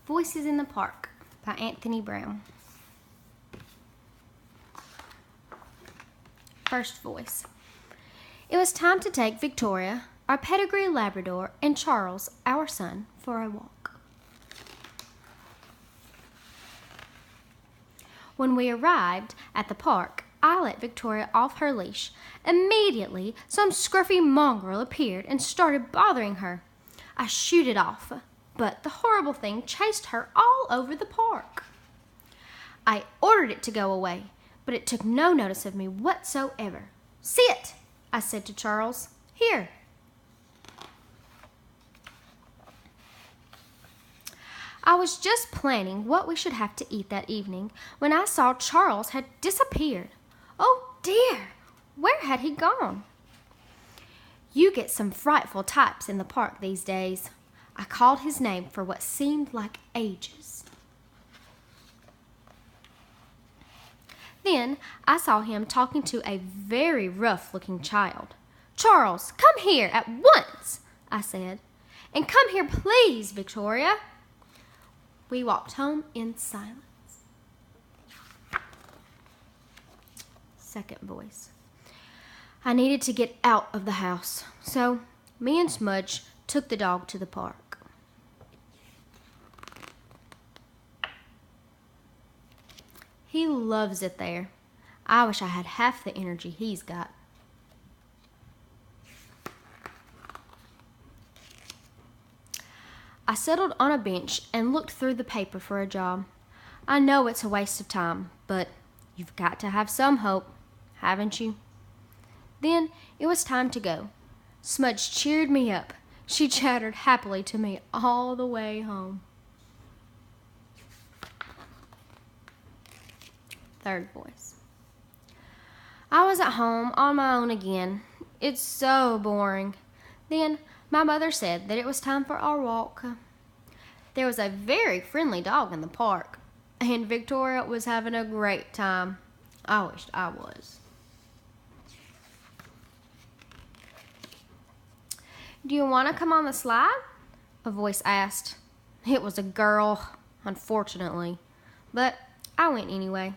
Voices in the Park by Anthony Brown. First voice. It was time to take Victoria, our pedigree Labrador, and Charles, our son, for a walk. When we arrived at the park, I let Victoria off her leash. Immediately, some scruffy mongrel appeared and started bothering her. I shooed it off, but the horrible thing chased her all over the park. I ordered it to go away, but it took no notice of me whatsoever. "Sit," I said to Charles. "Here." I was just planning what we should have to eat that evening when I saw Charles had disappeared. Oh dear, where had he gone? You get some frightful types in the park these days. I called his name for what seemed like ages. Then I saw him talking to a very rough-looking child. "Charles, come here at once," I said. "And come here, please, Victoria." We walked home in silence. Second voice. I needed to get out of the house, so me and Smudge took the dog to the park. He loves it there. I wish I had half the energy he's got. I settled on a bench and looked through the paper for a job. I know it's a waste of time, but you've got to have some hope, haven't you? Then it was time to go. Smudge cheered me up. She chattered happily to me all the way home. Third voice. I was at home on my own again. It's so boring. Then my mother said that it was time for our walk. There was a very friendly dog in the park, and Victoria was having a great time. I wished I was. "Do you want to come on the slide?" a voice asked. It was a girl, unfortunately, but I went anyway.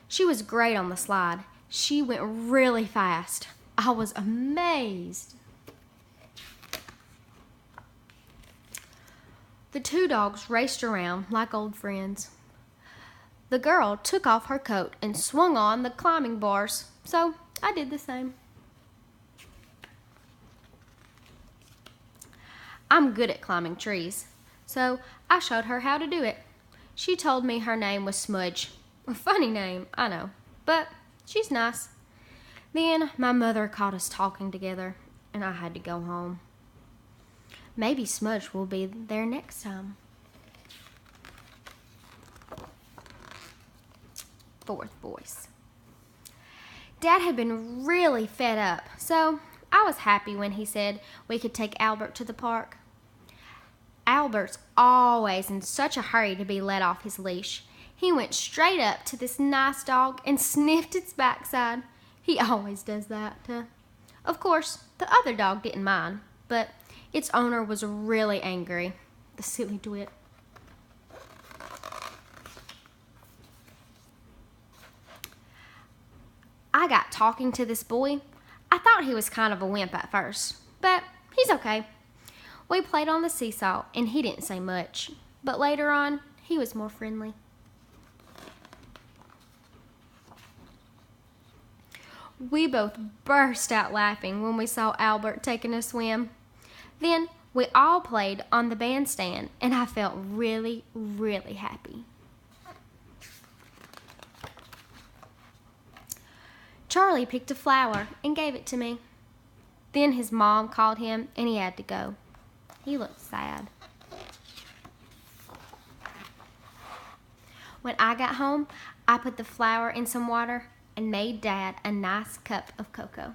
She was great on the slide. She went really fast. I was amazed. The two dogs raced around like old friends. The girl took off her coat and swung on the climbing bars, so I did the same. I'm good at climbing trees, so I showed her how to do it. She told me her name was Smudge. A funny name, I know, but she's nice. Then my mother caught us talking together, and I had to go home. Maybe Smudge will be there next time. Fourth voice. Dad had been really fed up, so I was happy when he said we could take Albert to the park. Albert's always in such a hurry to be let off his leash. He went straight up to this nice dog and sniffed its backside. He always does that. Of course, the other dog didn't mind, but its owner was really angry. The silly twit. I got talking to this boy. I thought he was kind of a wimp at first, but he's okay. We played on the seesaw, and he didn't say much, but later on, he was more friendly. We both burst out laughing when we saw Albert taking a swim. Then we all played on the bandstand, and I felt really, really happy. Charlie picked a flower and gave it to me. Then his mom called him, and he had to go. He looked sad. When I got home, I put the flower in some water and made Dad a nice cup of cocoa.